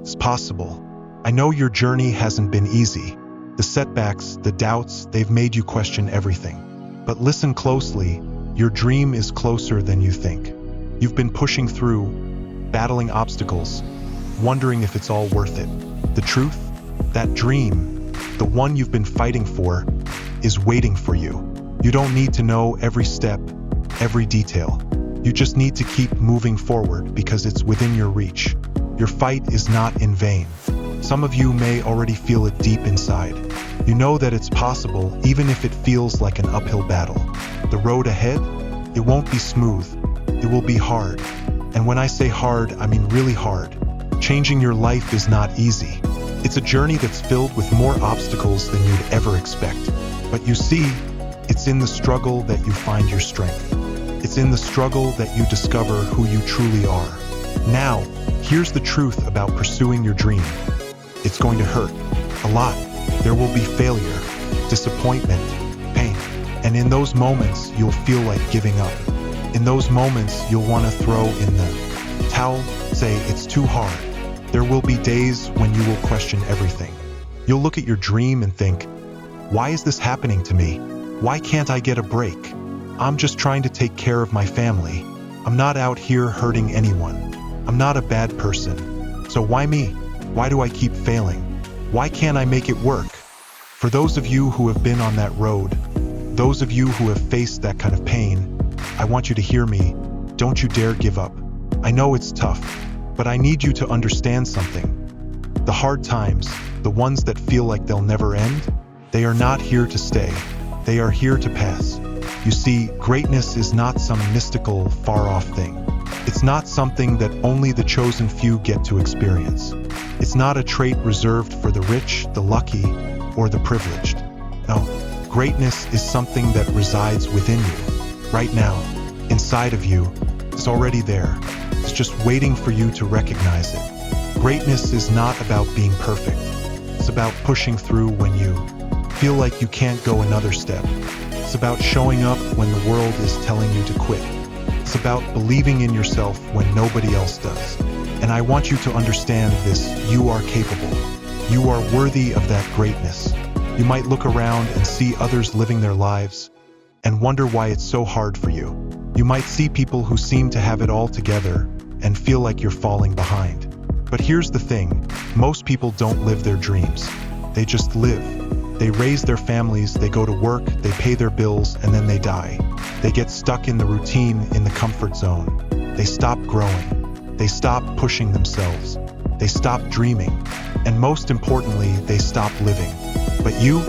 It's possible. I know your journey hasn't been easy. The setbacks, the doubts, they've made you question everything. But listen closely, your dream is closer than you think. You've been pushing through, battling obstacles, wondering if it's all worth it. The truth? That dream, the one you've been fighting for, is waiting for you. You don't need to know every step, every detail. You just need to keep moving forward because it's within your reach. Your fight is not in vain. Some of you may already feel it deep inside. You know that it's possible even if it feels like an uphill battle. The road ahead, it won't be smooth. It will be hard. And when I say hard, I mean really hard. Changing your life is not easy. It's a journey that's filled with more obstacles than you'd ever expect. But you see, it's in the struggle that you find your strength. It's in the struggle that you discover who you truly are. Now, here's the truth about pursuing your dream. It's going to hurt. A lot. There will be failure, disappointment, pain. And in those moments, you'll feel like giving up. In those moments, you'll want to throw in the towel, say it's too hard. There will be days when you will question everything. You'll look at your dream and think, why is this happening to me? Why can't I get a break? I'm just trying to take care of my family. I'm not out here hurting anyone. I'm not a bad person. So why me? Why do I keep failing? Why can't I make it work? For those of you who have been on that road, those of you who have faced that kind of pain, I want you to hear me. Don't you dare give up. I know it's tough, but I need you to understand something. The hard times, the ones that feel like they'll never end, they are not here to stay. They are here to pass. You see, greatness is not some mystical, far-off thing. It's not something that only the chosen few get to experience. It's not a trait reserved for the rich, the lucky, or the privileged. No, greatness is something that resides within you. Right now, inside of you, it's already there. It's just waiting for you to recognize it. Greatness is not about being perfect. It's about pushing through when you feel like you can't go another step. It's about showing up when the world is telling you to quit. It's about believing in yourself when nobody else does. And I want you to understand this: you are capable. You are worthy of that greatness. You might look around and see others living their lives and wonder why it's so hard for you. You might see people who seem to have it all together and feel like you're falling behind. But here's the thing, most people don't live their dreams. They just live. They raise their families, they go to work, they pay their bills, and then they die. They get stuck in the routine, in the comfort zone. They stop growing. They stop pushing themselves. They stop dreaming. And most importantly, they stop living. But you're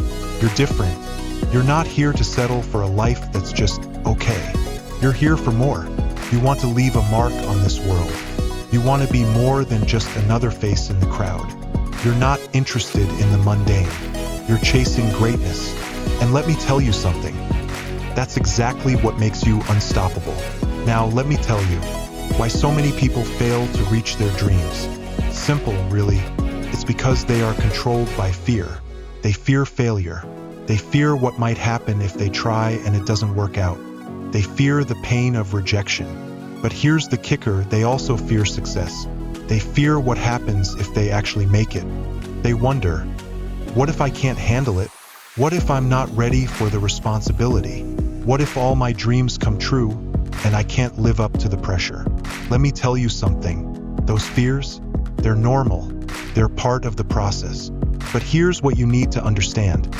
different. You're not here to settle for a life that's just okay. You're here for more. You want to leave a mark on this world. You want to be more than just another face in the crowd. You're not interested in the mundane. You're chasing greatness. And let me tell you something. That's exactly what makes you unstoppable. Now, let me tell you why so many people fail to reach their dreams. Simple, really. It's because they are controlled by fear. They fear failure. They fear what might happen if they try and it doesn't work out. They fear the pain of rejection. But here's the kicker, they also fear success. They fear what happens if they actually make it. They wonder, what if I can't handle it? What if I'm not ready for the responsibility? What if all my dreams come true and I can't live up to the pressure? Let me tell you something. Those fears, they're normal. They're part of the process. But here's what you need to understand.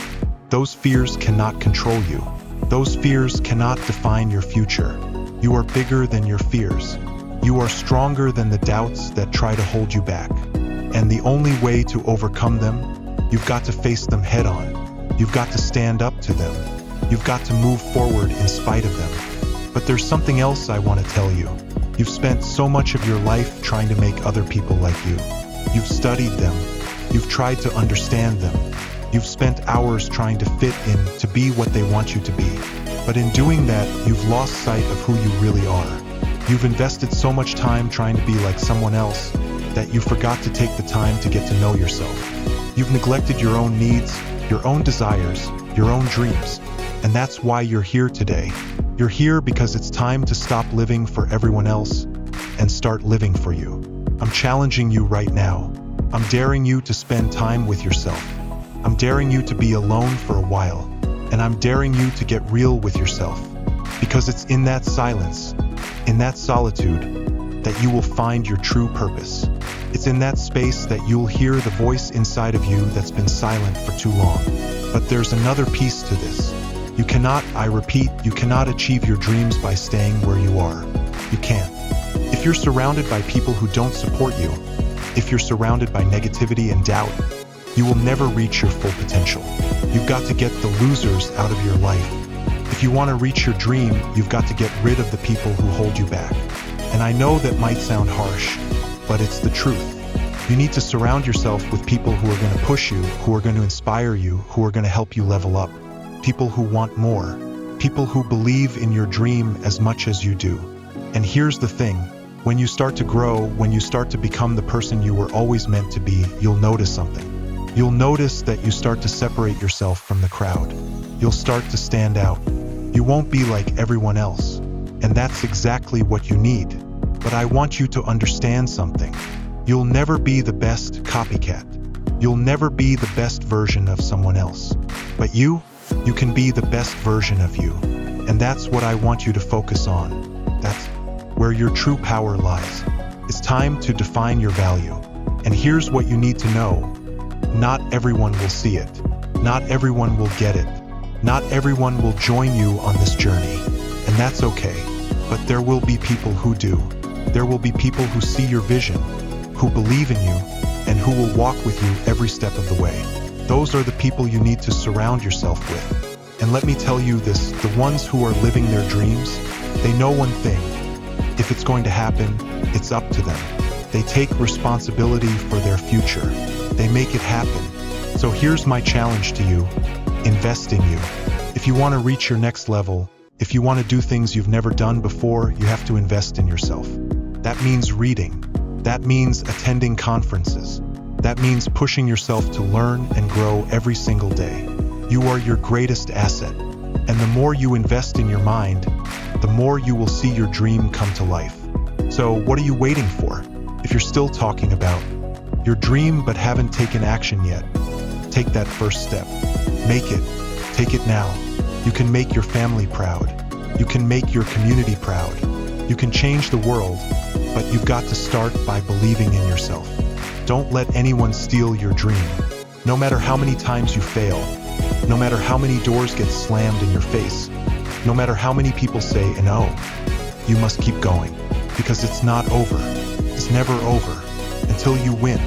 Those fears cannot control you. Those fears cannot define your future. You are bigger than your fears. You are stronger than the doubts that try to hold you back. And the only way to overcome them, you've got to face them head on. You've got to stand up to them. You've got to move forward in spite of them. But there's something else I want to tell you. You've spent so much of your life trying to make other people like you. You've studied them. You've tried to understand them. You've spent hours trying to fit in to be what they want you to be. But in doing that, you've lost sight of who you really are. You've invested so much time trying to be like someone else that you forgot to take the time to get to know yourself. You've neglected your own needs, your own desires, your own dreams. And that's why you're here today. You're here because it's time to stop living for everyone else and start living for you. I'm challenging you right now. I'm daring you to spend time with yourself. I'm daring you to be alone for a while. And I'm daring you to get real with yourself. Because it's in that silence, in that solitude, that you will find your true purpose. It's in that space that you'll hear the voice inside of you that's been silent for too long. But there's another piece to this. You cannot, I repeat, you cannot achieve your dreams by staying where you are. You can't. If you're surrounded by people who don't support you, if you're surrounded by negativity and doubt, you will never reach your full potential. You've got to get the losers out of your life. If you want to reach your dream, you've got to get rid of the people who hold you back. And I know that might sound harsh, but it's the truth. You need to surround yourself with people who are going to push you, who are going to inspire you, who are going to help you level up. People who want more. People who believe in your dream as much as you do. And here's the thing. When you start to grow, when you start to become the person you were always meant to be, you'll notice something. You'll notice that you start to separate yourself from the crowd. You'll start to stand out. You won't be like everyone else. And that's exactly what you need. But I want you to understand something. You'll never be the best copycat. You'll never be the best version of someone else. But you can be the best version of you. And that's what I want you to focus on. That's where your true power lies. It's time to define your value. And here's what you need to know. Not everyone will see it. Not everyone will get it. Not everyone will join you on this journey. And that's okay. But there will be people who do. There will be people who see your vision, who believe in you, and who will walk with you every step of the way. Those are the people you need to surround yourself with. And let me tell you this, the ones who are living their dreams, they know one thing. If it's going to happen, it's up to them. They take responsibility for their future. They make it happen. So here's my challenge to you. Invest in you. If you want to reach your next level, if you want to do things you've never done before, you have to invest in yourself. That means reading. That means attending conferences. That means pushing yourself to learn and grow every single day. You are your greatest asset. And the more you invest in your mind, the more you will see your dream come to life. So what are you waiting for? If you're still talking about your dream but haven't taken action yet, take that first step. Make it. Take it now. You can make your family proud. You can make your community proud. You can change the world, but you've got to start by believing in yourself. Don't let anyone steal your dream. No matter how many times you fail, no matter how many doors get slammed in your face, no matter how many people say no, you must keep going, because it's not over. It's never over until you win.